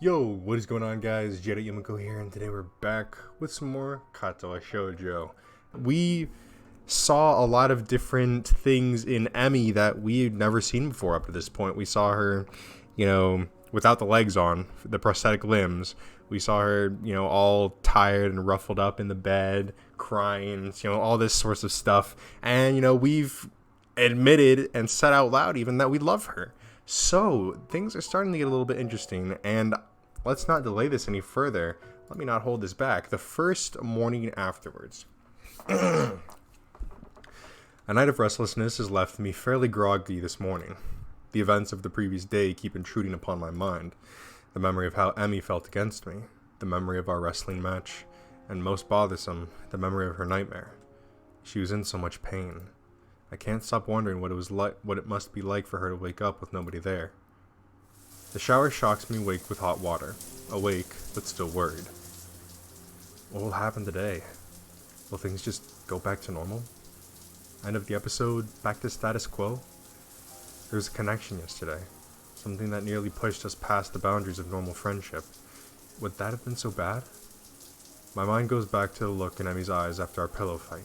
Yo, what is going on, guys? J.Yumeko here, and today we're back with some more Katawa Shoujo. We saw a lot of different things in Emmy that we'd never seen before up to this point. We saw her, without the legs on, the prosthetic limbs. We saw her, all tired and ruffled up in the bed, crying, all this sorts of stuff. And, we've admitted and said out loud even that we love her. So, things are starting to get a little bit interesting, and let's not delay this any further. Let me not hold this back. The first morning afterwards. A night of restlessness has left me fairly groggy this morning. The events of the previous day keep intruding upon my mind. The memory of how Emmy felt against me. The memory of our wrestling match. And most bothersome, the memory of her nightmare. She was in so much pain. I can't stop wondering what it must be like for her to wake up with nobody there. The shower shocks me awake with hot water. Awake, but still worried. What will happen today? Will things just go back to normal? End of the episode, back to status quo? There was a connection yesterday. Something that nearly pushed us past the boundaries of normal friendship. Would that have been so bad? My mind goes back to the look in Emmy's eyes after our pillow fight.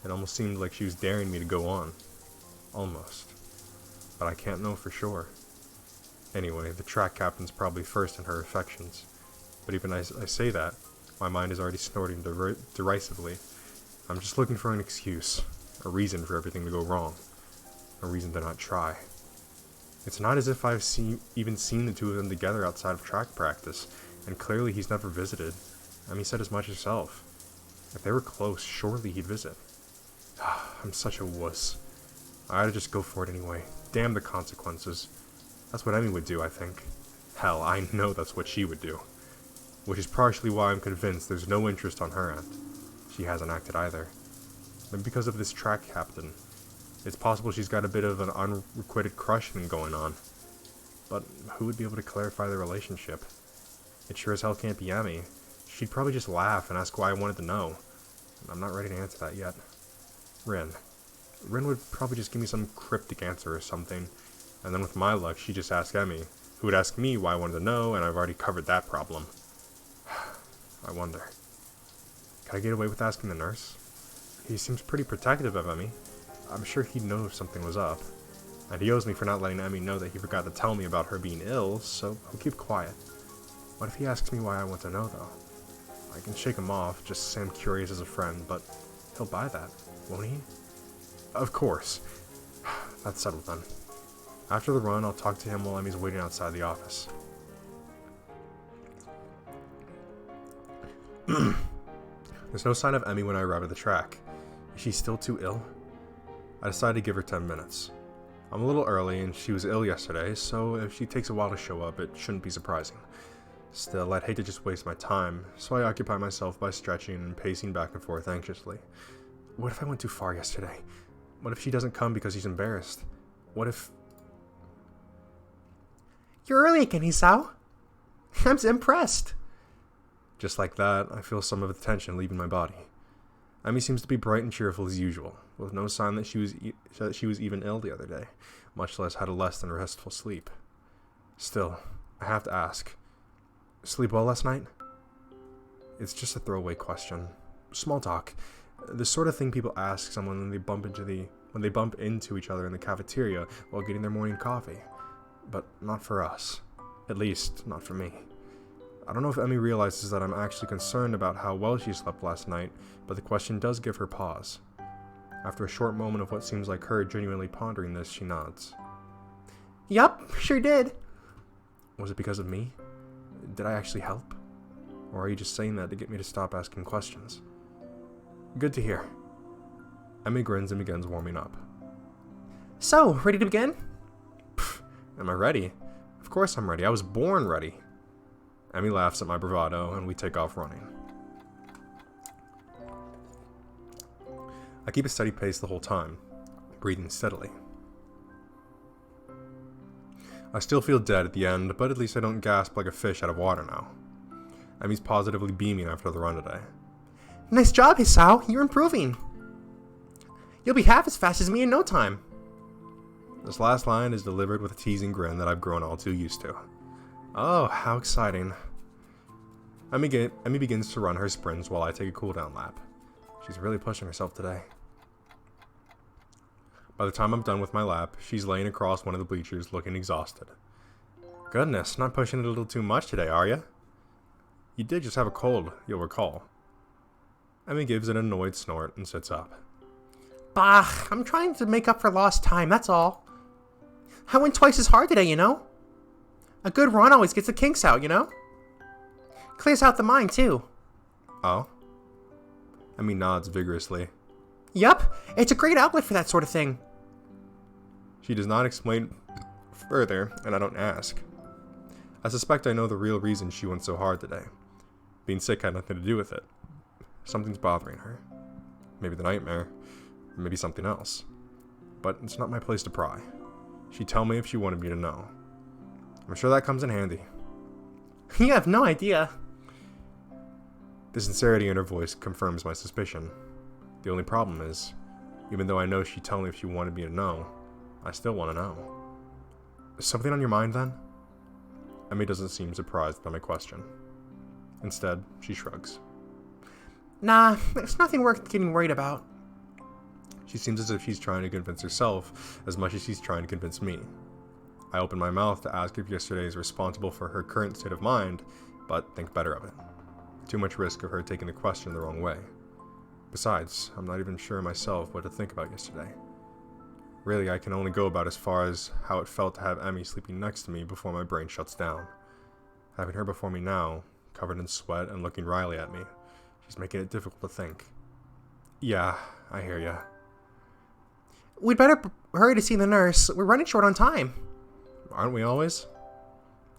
It almost seemed like she was daring me to go on. Almost. But I can't know for sure. Anyway, the track captain's probably first in her affections. But even as I say that, my mind is already snorting derisively. I'm just looking for an excuse. A reason for everything to go wrong. A reason to not try. It's not as if I've even seen the two of them together outside of track practice, and clearly he's never visited. Emmy said as much herself. If they were close, surely he'd visit. I'm such a wuss. I ought to just go for it anyway. Damn the consequences. That's what Emmy would do, I think. Hell, I know that's what she would do. Which is partially why I'm convinced there's no interest on her end. She hasn't acted either. Maybe because of this track captain. It's possible she's got a bit of an unrequited crush thing going on. But who would be able to clarify the relationship? It sure as hell can't be Emmy. She'd probably just laugh and ask why I wanted to know. I'm not ready to answer that yet. Rin would probably just give me some cryptic answer or something, and then with my luck, she'd just ask Emmy, who would ask me why I wanted to know, and I've already covered that problem. I wonder. Can I get away with asking the nurse? He seems pretty protective of Emmy. I'm sure he'd know if something was up. And he owes me for not letting Emmy know that he forgot to tell me about her being ill, so I'll keep quiet. What if he asks me why I want to know, though? I can shake him off, just say I'm curious as a friend, but he'll buy that, won't he? Of course. That's settled then. After the run, I'll talk to him while Emmy's waiting outside the office. There's no sign of Emmy when I arrive at the track. Is she still too ill? I decided to give her 10 minutes. I'm a little early, and she was ill yesterday, so if she takes a while to show up, it shouldn't be surprising. Still, I'd hate to just waste my time, so I occupy myself by stretching and pacing back and forth anxiously. What if I went too far yesterday? What if she doesn't come because she's embarrassed? What if... You're early again, Isao. I'm impressed. Just like that, I feel some of the tension leaving my body. Emmy seems to be bright and cheerful as usual, with no sign that she was even ill the other day, much less had a less than restful sleep. Still, I have to ask. Sleep well last night? It's just a throwaway question. Small talk. The sort of thing people ask someone when they bump into each other in the cafeteria while getting their morning coffee. But not for us. At least, not for me. I don't know if Emmy realizes that I'm actually concerned about how well she slept last night, but the question does give her pause. After a short moment of what seems like her genuinely pondering this, she nods. Yup, sure did. Was it because of me? Did I actually help? Or are you just saying that to get me to stop asking questions? Good to hear. Emmy grins and begins warming up. So, ready to begin? Pfft, am I ready? Of course I'm ready. I was born ready. Emmy laughs at my bravado, and we take off running. I keep a steady pace the whole time, breathing steadily. I still feel dead at the end, but at least I don't gasp like a fish out of water now. Emmy's positively beaming after the run today. Nice job, Hisao. You're improving. You'll be half as fast as me in no time. This last line is delivered with a teasing grin that I've grown all too used to. Oh, how exciting. Emmy begins to run her sprints while I take a cooldown lap. She's really pushing herself today. By the time I'm done with my lap, she's laying across one of the bleachers looking exhausted. Goodness, not pushing it a little too much today, are you? You did just have a cold, you'll recall. Emmy gives an annoyed snort and sits up. Bah, I'm trying to make up for lost time, that's all. I went twice as hard today, you know? A good run always gets the kinks out, you know? Clears out the mind, too. Oh? Emmy nods vigorously. Yup, it's a great outlet for that sort of thing. She does not explain further, and I don't ask. I suspect I know the real reason she went so hard today. Being sick had nothing to do with it. Something's bothering her. Maybe the nightmare, or maybe something else. But it's not my place to pry. She'd tell me if she wanted me to know. I'm sure that comes in handy. You have no idea. The sincerity in her voice confirms my suspicion. The only problem is, even though I know she'd tell me if she wanted me to know, I still want to know. Is something on your mind then? Emmy doesn't seem surprised by my question. Instead, she shrugs. Nah, it's nothing worth getting worried about. She seems as if she's trying to convince herself as much as she's trying to convince me. I open my mouth to ask if yesterday is responsible for her current state of mind, but think better of it. Too much risk of her taking the question the wrong way. Besides, I'm not even sure myself what to think about yesterday. Really, I can only go about as far as how it felt to have Emmy sleeping next to me before my brain shuts down. Having her before me now, covered in sweat and looking wryly at me, she's making it difficult to think. Yeah, I hear ya. We'd better hurry to see the nurse. We're running short on time. Aren't we always?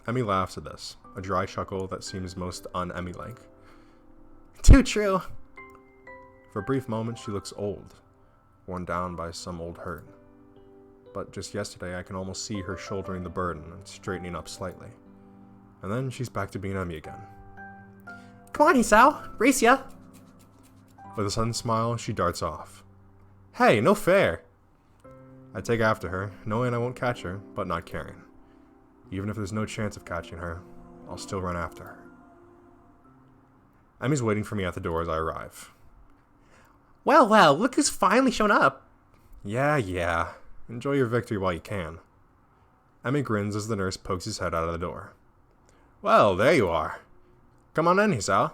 Emmy laughs at this, a dry chuckle that seems most un-Emmy-like. Too true. For a brief moment, she looks old, worn down by some old hurt. But just yesterday, I can almost see her shouldering the burden and straightening up slightly. And then she's back to being Emmy again. Come on, Hisao. Race ya. With a sudden smile, she darts off. Hey, no fair! I take after her, knowing I won't catch her, but not caring. Even if there's no chance of catching her, I'll still run after her. Emmy's waiting for me at the door as I arrive. Well, look who's finally shown up. Yeah. Enjoy your victory while you can. Emmy grins as the nurse pokes his head out of the door. Well, there you are. Come on in, Hisao.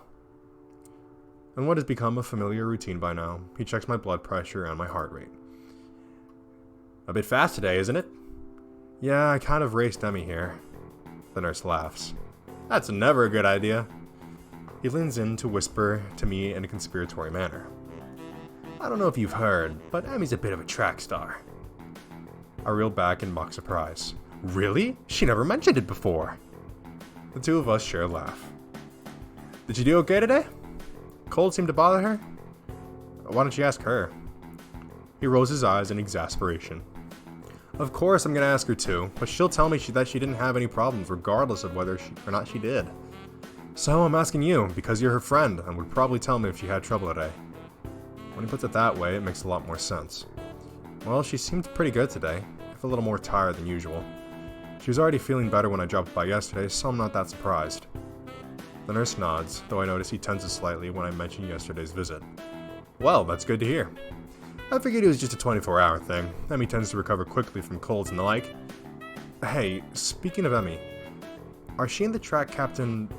And what has become a familiar routine by now, he checks my blood pressure and my heart rate. A bit fast today, isn't it? Yeah, I kind of raced Emmy here. The nurse laughs. That's never a good idea. He leans in to whisper to me in a conspiratory manner. I don't know if you've heard, but Emmy's a bit of a track star. I reel back in mock surprise. Really? She never mentioned it before. The two of us share a laugh. Did she do okay today? Cold seemed to bother her? Why don't you ask her? He rolls his eyes in exasperation. Of course I'm going to ask her too, but she'll tell me that she didn't have any problems regardless of whether or not she did. So I'm asking you, because you're her friend, and would probably tell me if she had trouble today. When he puts it that way, it makes a lot more sense. Well, she seemed pretty good today, if a little more tired than usual. She was already feeling better when I dropped by yesterday, so I'm not that surprised. The nurse nods, though I notice he tenses slightly when I mention yesterday's visit. Well, that's good to hear. I figured it was just a 24-hour thing. Emmy tends to recover quickly from colds and the like. Hey, speaking of Emmy, are she and the track captain,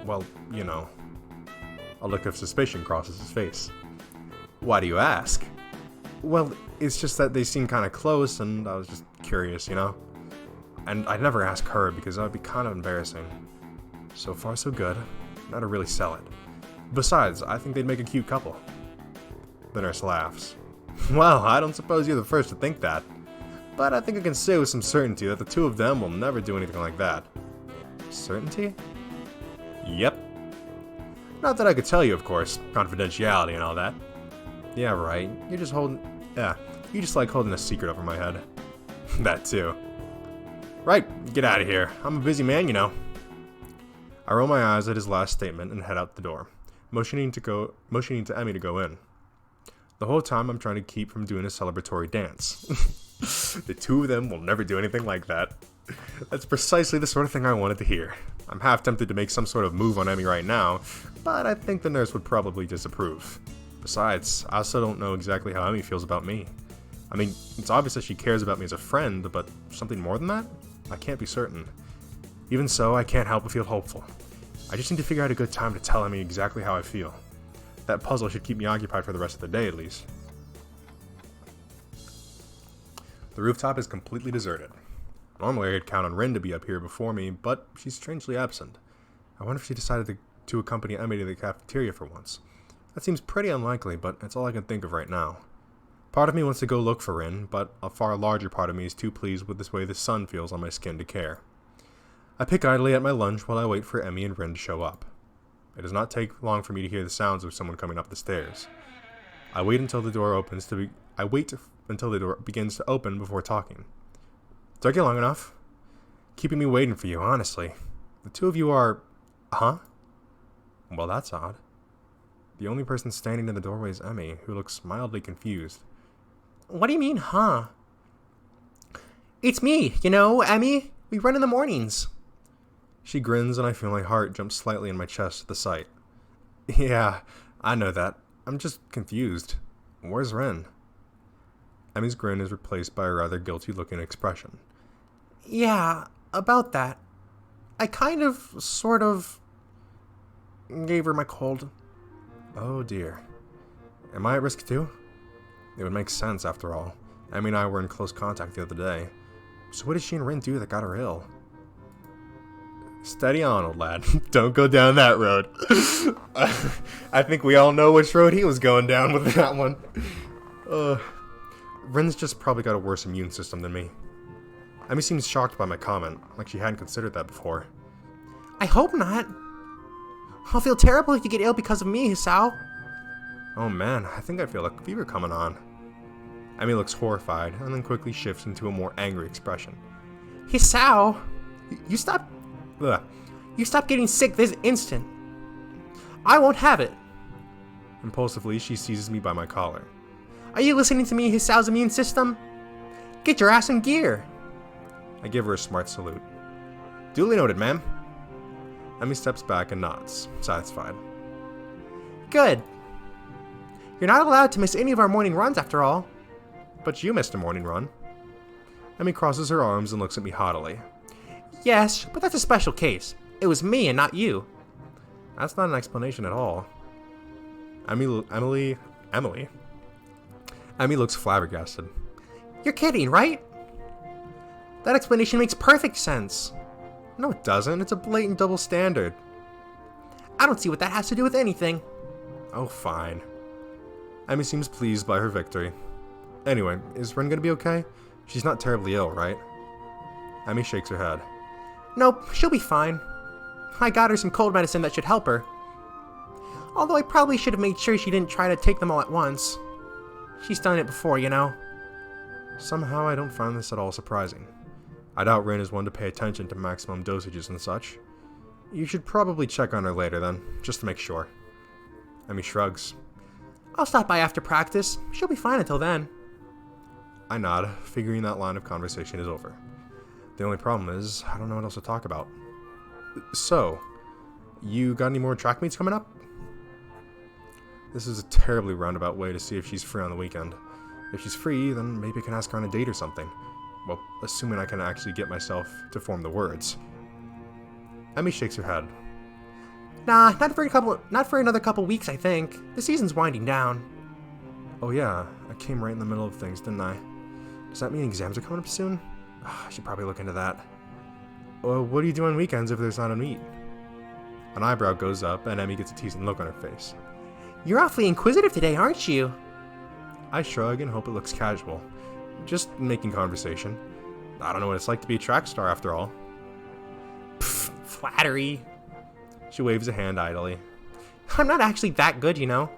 well, you know. A look of suspicion crosses his face. Why do you ask? Well, it's just that they seem kind of close, and I was just curious, you know? And I'd never ask her because that would be kind of embarrassing. So far, so good. Not to really sell it. Besides, I think they'd make a cute couple. The nurse laughs. Well, I don't suppose you're the first to think that. But I think I can say with some certainty that the two of them will never do anything like that. Certainty? Yep. Not that I could tell you, of course. Confidentiality and all that. Yeah, right. You just like holding a secret over my head. That too. Right, get out of here. I'm a busy man, you know. I roll my eyes at his last statement and head out the door, motioning to Emmy to go in. The whole time I'm trying to keep from doing a celebratory dance. The two of them will never do anything like that. That's precisely the sort of thing I wanted to hear. I'm half tempted to make some sort of move on Emmy right now, but I think the nurse would probably disapprove. Besides, I also don't know exactly how Emmy feels about me. I mean, it's obvious that she cares about me as a friend, but something more than that? I can't be certain. Even so, I can't help but feel hopeful. I just need to figure out a good time to tell Emmy exactly how I feel. That puzzle should keep me occupied for the rest of the day, at least. The rooftop is completely deserted. Normally I'd count on Rin to be up here before me, but she's strangely absent. I wonder if she decided to accompany Emmy to the cafeteria for once. That seems pretty unlikely, but it's all I can think of right now. Part of me wants to go look for Rin, but a far larger part of me is too pleased with this way the sun feels on my skin to care. I pick idly at my lunch while I wait for Emmy and Rin to show up. It does not take long for me to hear the sounds of someone coming up the stairs. I wait until the door begins to open before talking. Did I get long enough? Keeping me waiting for you, honestly. The two of you are... Huh? Well, that's odd. The only person standing in the doorway is Emmy, who looks mildly confused. What do you mean, huh? It's me, Emmy. We run in the mornings. She grins and I feel my heart jump slightly in my chest at the sight. Yeah, I know that. I'm just confused. Where's Ren? Emmy's grin is replaced by a rather guilty-looking expression. Yeah, about that. I sort of, gave her my cold. Oh dear. Am I at risk too? It would make sense, after all. Emmy and I were in close contact the other day. So what did she and Rin do that got her ill? Steady on, old lad. Don't go down that road. I think we all know which road he was going down with that one. Rin's just probably got a worse immune system than me. Emmy seems shocked by my comment, like she hadn't considered that before. I hope not. I'll feel terrible if you get ill because of me, Hisao. Oh man, I think I feel a fever coming on. Emmy looks horrified, and then quickly shifts into a more angry expression. Hisao, you stop getting sick this instant. I won't have it. Impulsively, she seizes me by my collar. Are you listening to me, Hisao's immune system? Get your ass in gear. I give her a smart salute. Duly noted, ma'am. Emmy steps back and nods, satisfied. Good. You're not allowed to miss any of our morning runs, after all. But you missed a morning run. Emmy crosses her arms and looks at me haughtily. Yes, but that's a special case. It was me and not you. That's not an explanation at all. Emmy looks flabbergasted. You're kidding, right? That explanation makes perfect sense. No, it doesn't. It's a blatant double standard. I don't see what that has to do with anything. Oh, fine. Emmy seems pleased by her victory. Anyway, is Ren gonna be okay? She's not terribly ill, right? Emmy shakes her head. Nope, she'll be fine. I got her some cold medicine that should help her. Although I probably should have made sure she didn't try to take them all at once. She's done it before, Somehow I don't find this at all surprising. I doubt Rin is one to pay attention to maximum dosages and such. You should probably check on her later then, just to make sure. Emmy shrugs. I'll stop by after practice. She'll be fine until then. I nod, figuring that line of conversation is over. The only problem is, I don't know what else to talk about. So, you got any more track meets coming up? This is a terribly roundabout way to see if she's free on the weekend. If she's free, then maybe I can ask her on a date or something. Well, assuming I can actually get myself to form the words. Emmy shakes her head. Nah, not for another couple weeks, I think. The season's winding down. Oh yeah, I came right in the middle of things, didn't I? Does that mean exams are coming up soon? I should probably look into that. Well, what do you do on weekends if there's not a meet? An eyebrow goes up, and Emmy gets a teasing look on her face. You're awfully inquisitive today, aren't you? I shrug and hope it looks casual. Just making conversation. I don't know what it's like to be a track star after all. Pfft, flattery. She waves a hand idly. I'm not actually that good, You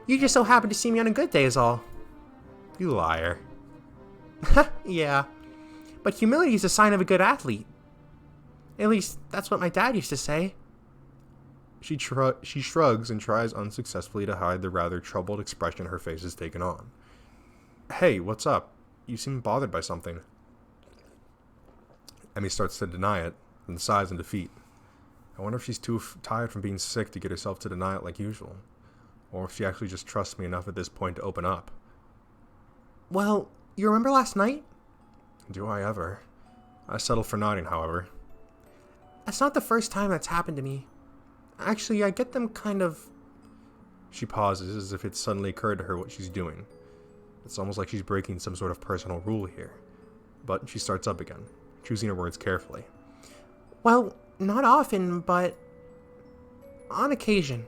just so happen to see me on a good day is all. You liar. Yeah. But humility is a sign of a good athlete. At least, that's what my dad used to say. She shrugs and tries unsuccessfully to hide the rather troubled expression her face has taken on. Hey, what's up? You seem bothered by something. Emmy starts to deny it, than sighs in defeat. I wonder if she's too tired from being sick to get herself to deny it like usual. Or if she actually just trusts me enough at this point to open up. Well, you remember last night? Do I ever? I settle for nodding, however. That's not the first time that's happened to me. Actually, I get them kind of... She pauses as if it suddenly occurred to her what she's doing. It's almost like she's breaking some sort of personal rule here. But she starts up again, choosing her words carefully. Well, not often, but on occasion.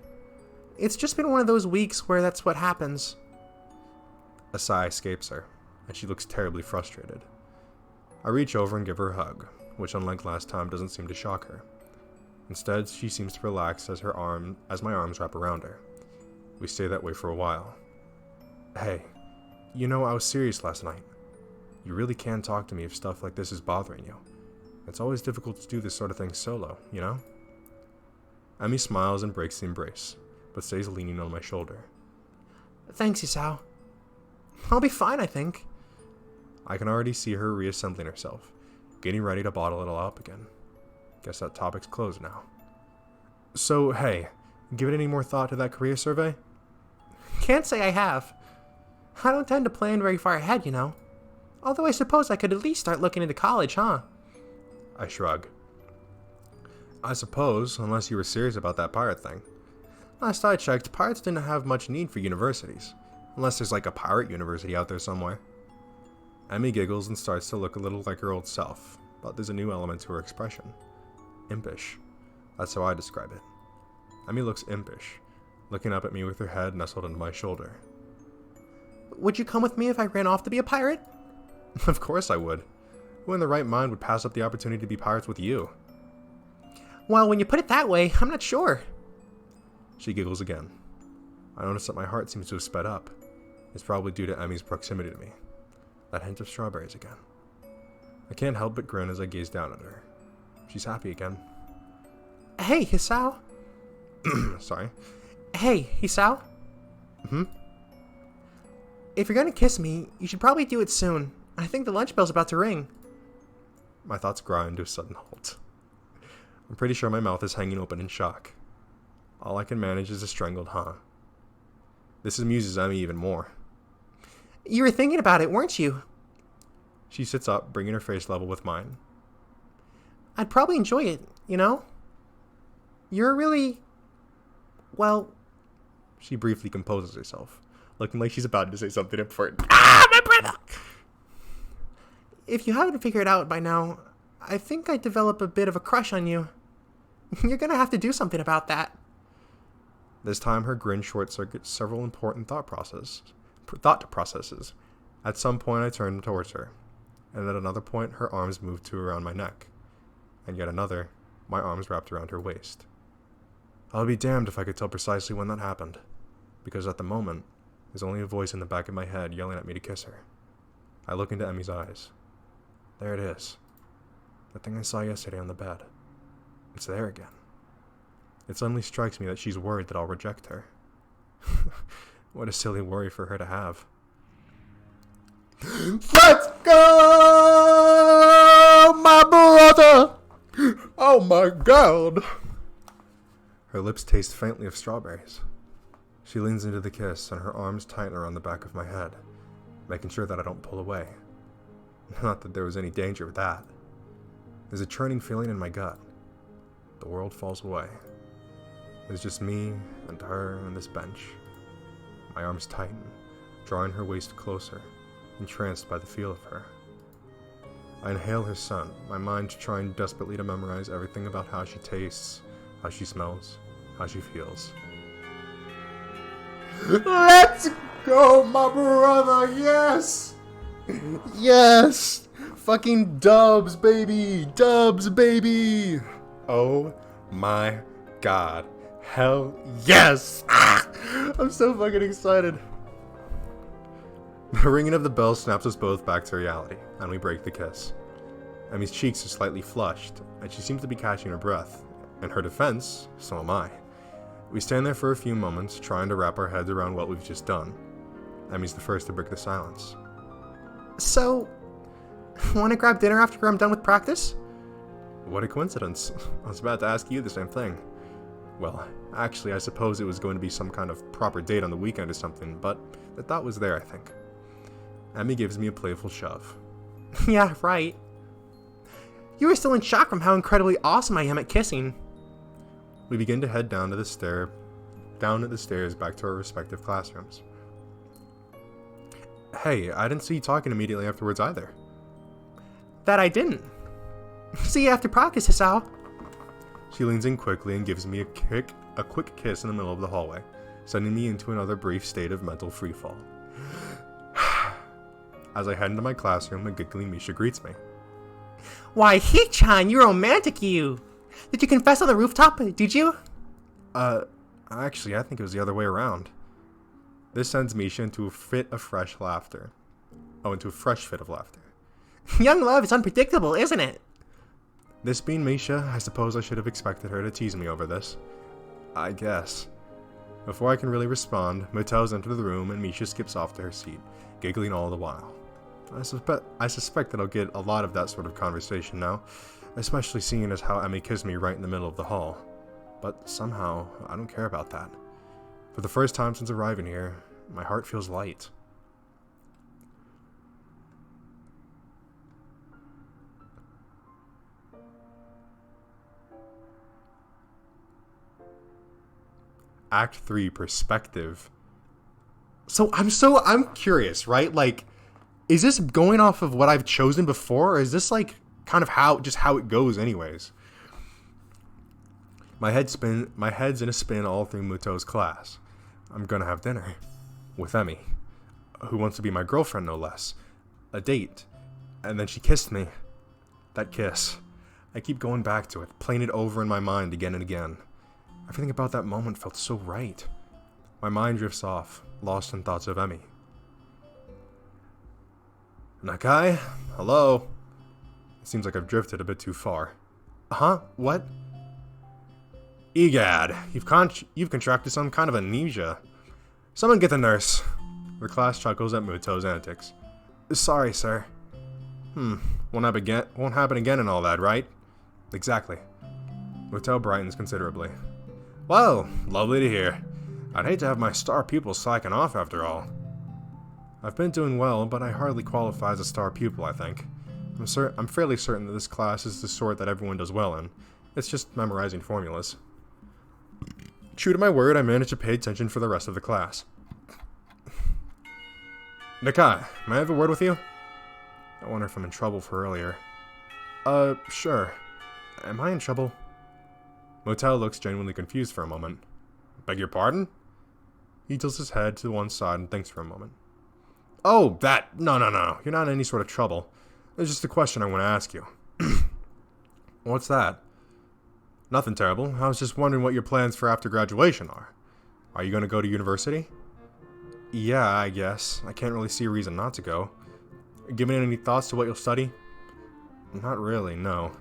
It's just been one of those weeks where that's what happens. A sigh escapes her, and she looks terribly frustrated. I reach over and give her a hug, which unlike last time doesn't seem to shock her. Instead, she seems to relax as my arms wrap around her. We stay that way for a while. Hey, you know I was serious last night. You really can talk to me if stuff like this is bothering you. It's always difficult to do this sort of thing solo, you know? Emmy smiles and breaks the embrace, but stays leaning on my shoulder. Thanks, Isao. I'll be fine, I think. I can already see her reassembling herself, getting ready to bottle it all up again. Guess that topic's closed now. So, hey, give it any more thought to that career survey? Can't say I have. I don't tend to plan very far ahead, you know. Although I suppose I could at least start looking into college, huh? I shrug. I suppose, unless you were serious about that pirate thing. Last I checked, pirates didn't have much need for universities. Unless there's like a pirate university out there somewhere. Emmy giggles and starts to look a little like her old self, but there's a new element to her expression. Impish. That's how I describe it. Emmy looks impish, looking up at me with her head nestled into my shoulder. Would you come with me if I ran off to be a pirate? Of course I would. Who in their right mind would pass up the opportunity to be pirates with you? Well, when you put it that way, I'm not sure. She giggles again. I notice that my heart seems to have sped up. It's probably due to Emmy's proximity to me. That hint of strawberries again. I can't help but grin as I gaze down at her. She's happy again. Hey, Hisao. Sorry. Hey, Hisao. If you're gonna kiss me, you should probably do it soon. I think the lunch bell's about to ring. My thoughts grind to a sudden halt. I'm pretty sure my mouth is hanging open in shock. All I can manage is a strangled huh. This amuses Emmy even more. You were thinking about it, weren't you? She sits up, bringing her face level with mine. I'd probably enjoy it, you know? You're really... well... She briefly composes herself, looking like she's about to say something important. Ah, my brother! If you haven't figured it out by now, I think I develop a bit of a crush on you. You're gonna have to do something about that. This time her grin short-circuits several important thought processes. At some point I turn towards her, and at another point her arms move to around my neck, and yet another, my arms wrapped around her waist. I'll be damned if I could tell precisely when that happened, because at the moment, there's only a voice in the back of my head yelling at me to kiss her. I look into Emmy's eyes. There it is. The thing I saw yesterday on the bed. It's there again. It suddenly strikes me that she's worried that I'll reject her. What a silly worry for her to have. Let's go, my brother! Oh my god! Her lips taste faintly of strawberries. She leans into the kiss and her arms tighten around the back of my head, making sure that I don't pull away. Not that there was any danger with that. There's a churning feeling in my gut. The world falls away. There's just me and her and this bench. My arms tighten, drawing her waist closer, entranced by the feel of her. I inhale her scent, my mind trying desperately to memorize everything about how she tastes, how she smells, how she feels. Let's go, my brother, yes! Yes! Fucking dubs, baby! Dubs, baby! Oh my god. Hell yes! Ah! I'm so fucking excited. The ringing of the bell snaps us both back to reality, and we break the kiss. Emmy's cheeks are slightly flushed, and she seems to be catching her breath. In her defense, so am I. We stand there for a few moments, trying to wrap our heads around what we've just done. Emmy's the first to break the silence. So, wanna grab dinner after I'm done with practice? What a coincidence. I was about to ask you the same thing. Well, actually, I suppose it was going to be some kind of proper date on the weekend or something, but the thought was there, I think. Emmy gives me a playful shove. Yeah, right. You were still in shock from how incredibly awesome I am at kissing. We begin to head down the stairs back to our respective classrooms. Hey, I didn't see you talking immediately afterwards either. That I didn't. See you after practice, Hisao. She leans in quickly and gives me a quick kiss in the middle of the hallway, sending me into another brief state of mental freefall. As I head into my classroom, a giggling Misha greets me. Why, Hee-chan, you're romantic, you! Did you confess on the rooftop, did you? Actually, I think it was the other way around. This sends Misha into a fit of fresh laughter. Into a fresh fit of laughter. Young love is unpredictable, isn't it? This being Misha, I suppose I should have expected her to tease me over this. I guess. Before I can really respond, Motel's entered the room and Misha skips off to her seat, giggling all the while. I suspect that I'll get a lot of that sort of conversation now, especially seeing as how Emmy kissed me right in the middle of the hall. But somehow, I don't care about that. For the first time since arriving here, my heart feels light. Act 3 perspective. So I'm curious, right? Like, is this going off of what I've chosen before, or is this like kind of how it goes anyways? My head's in a spin all through Muto's class. I'm gonna have dinner with Emmy, who wants to be my girlfriend no less. A date. And then she kissed me. That kiss. I keep going back to it, playing it over in my mind again and again. Everything about that moment felt so right. My mind drifts off, lost in thoughts of Emmy. Nakai? Hello? It seems like I've drifted a bit too far. Huh? What? Egad, you've contracted some kind of amnesia. Someone get the nurse. The class chuckles at Muto's antics. Sorry, sir. Won't happen again and all that, right? Exactly. Muto brightens considerably. Well, lovely to hear. I'd hate to have my star pupil slacking off after all. I've been doing well, but I hardly qualify as a star pupil, I think. I'm fairly certain that this class is the sort that everyone does well in. It's just memorizing formulas. True to my word, I managed to pay attention for the rest of the class. Nakai, may I have a word with you? I wonder if I'm in trouble for earlier. Sure. Am I in trouble? Motel looks genuinely confused for a moment. Beg your pardon? He tilts his head to one side and thinks for a moment. Oh, that! No. You're not in any sort of trouble. There's just a question I want to ask you. What's that? Nothing terrible. I was just wondering what your plans for after graduation are. Are you going to go to university? Yeah, I guess. I can't really see a reason not to go. Given any thoughts to what you'll study? Not really, no.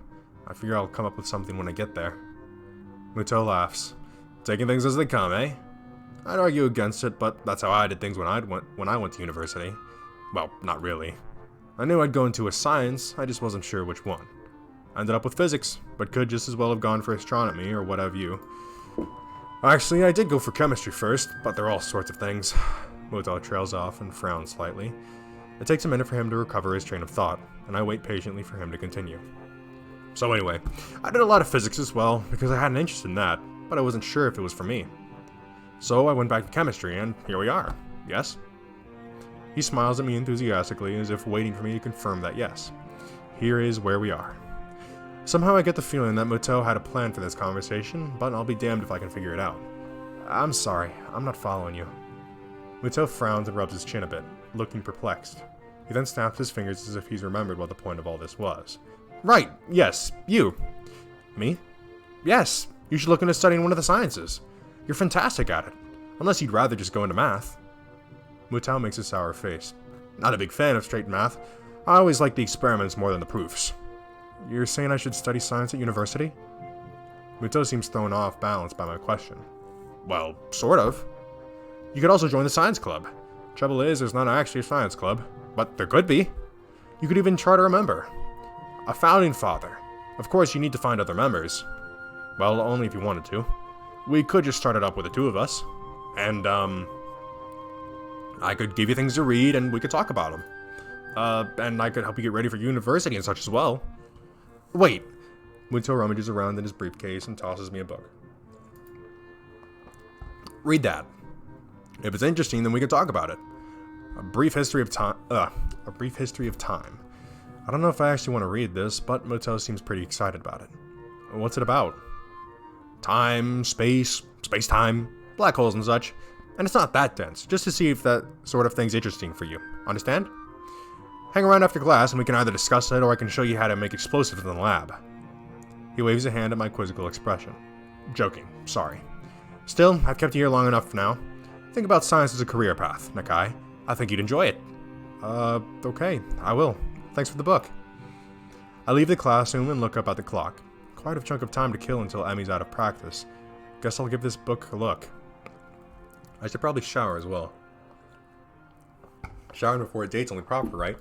I figure I'll come up with something when I get there. Muto laughs. Taking things as they come, eh? I'd argue against it, but that's how I did things when I went to university. Well, not really. I knew I'd go into a science, I just wasn't sure which one. I ended up with physics, but could just as well have gone for astronomy or what have you. Actually, I did go for chemistry first, but there are all sorts of things. Muto trails off and frowns slightly. It takes a minute for him to recover his train of thought, and I wait patiently for him to continue. So anyway, I did a lot of physics as well, because I had an interest in that, but I wasn't sure if it was for me. So I went back to chemistry, and here we are. Yes? He smiles at me enthusiastically, as if waiting for me to confirm that yes. Here is where we are. Somehow I get the feeling that Muto had a plan for this conversation, but I'll be damned if I can figure it out. I'm sorry, I'm not following you. Muto frowns and rubs his chin a bit, looking perplexed. He then snaps his fingers as if he's remembered what the point of all this was. Right, yes, you. Me? Yes, you should look into studying one of the sciences. You're fantastic at it, unless you'd rather just go into math. Mutao makes a sour face. Not a big fan of straight math. I always like the experiments more than the proofs. You're saying I should study science at university? Muto seems thrown off balance by my question. Well, sort of. You could also join the science club. Trouble is, there's not actually a science club, but there could be. You could even charter a member. A founding father. Of course, you need to find other members. Well, only if you wanted to. We could just start it up with the two of us. And, I could give you things to read and we could talk about them. And I could help you get ready for university and such as well. Wait. Muto rummages around in his briefcase and tosses me a book. Read that. If it's interesting, then we can talk about it. A brief history of time. A brief history of time. I don't know if I actually want to read this, but Muto seems pretty excited about it. What's it about? Time, space, space-time, black holes and such. And it's not that dense, just to see if that sort of thing's interesting for you. Understand? Hang around after class and we can either discuss it or I can show you how to make explosives in the lab. He waves a hand at my quizzical expression. Joking, sorry. Still, I've kept you here long enough for now. Think about science as a career path, Nakai. I think you'd enjoy it. Okay, I will. Thanks for the book. I leave the classroom and look up at the clock. Quite a chunk of time to kill until Emmy's out of practice. Guess I'll give this book a look. I should probably shower as well. Showering before a date's only proper, right?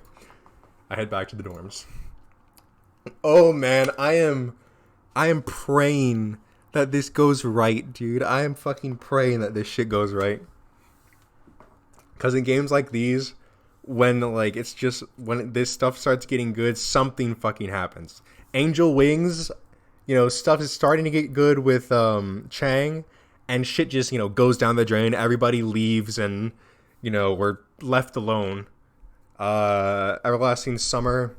I head back to the dorms. Oh man, I am praying that this goes right, dude. I am fucking praying that this shit goes right. Cause in games like these, when like it's just when this stuff starts getting good, something fucking happens. Angel Wings, you know, stuff is starting to get good with Chang, and shit just, you know, goes down the drain. Everybody leaves and, you know, we're left alone. Everlasting Summer,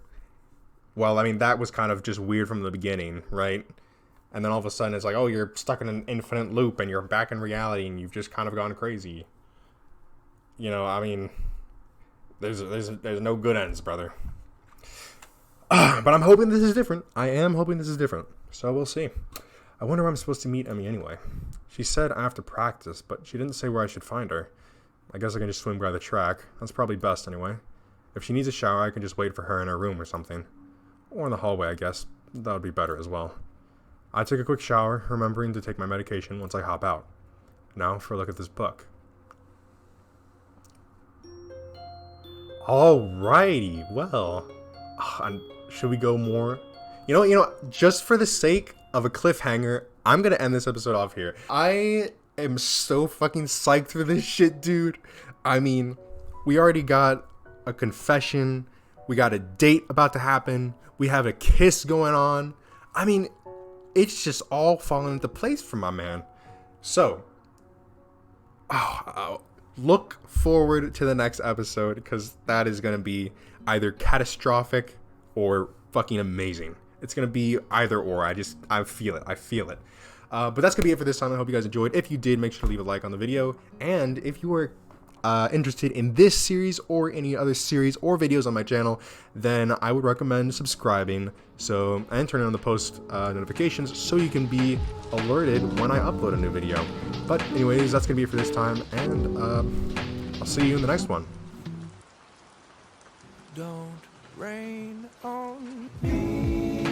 well, I mean, that was kind of just weird from the beginning, right? And then all of a sudden it's like, oh, you're stuck in an infinite loop and you're back in reality and you've just kind of gone crazy. You know, I mean, there's no good ends, brother. But I'm hoping this is different. I am hoping this is different. So we'll see. I wonder where I'm supposed to meet Emmy anyway. She said after practice, but she didn't say where I should find her. I guess I can just swing by the track. That's probably best anyway. If she needs a shower, I can just wait for her in her room or something. Or in the hallway, I guess. That would be better as well. I take a quick shower, remembering to take my medication once I hop out. Now for a look at this book. Alrighty, well, should we go more? You know, just for the sake of a cliffhanger, I'm gonna end this episode off here. I am so fucking psyched for this shit, dude. I mean, we already got a confession, we got a date about to happen, we have a kiss going on. I mean, it's just all falling into place for my man. So, look forward to the next episode, because that is going to be either catastrophic or fucking amazing. It's going to be either or. I feel it. But that's going to be it for this time. I hope you guys enjoyed. If you did, make sure to leave a like on the video. And if you were interested in this series or any other series or videos on my channel, then I would recommend subscribing and turning on the post notifications so you can be alerted when I upload a new video. But anyways, that's gonna be it for this time, and I'll see you in the next one. Don't rain on me.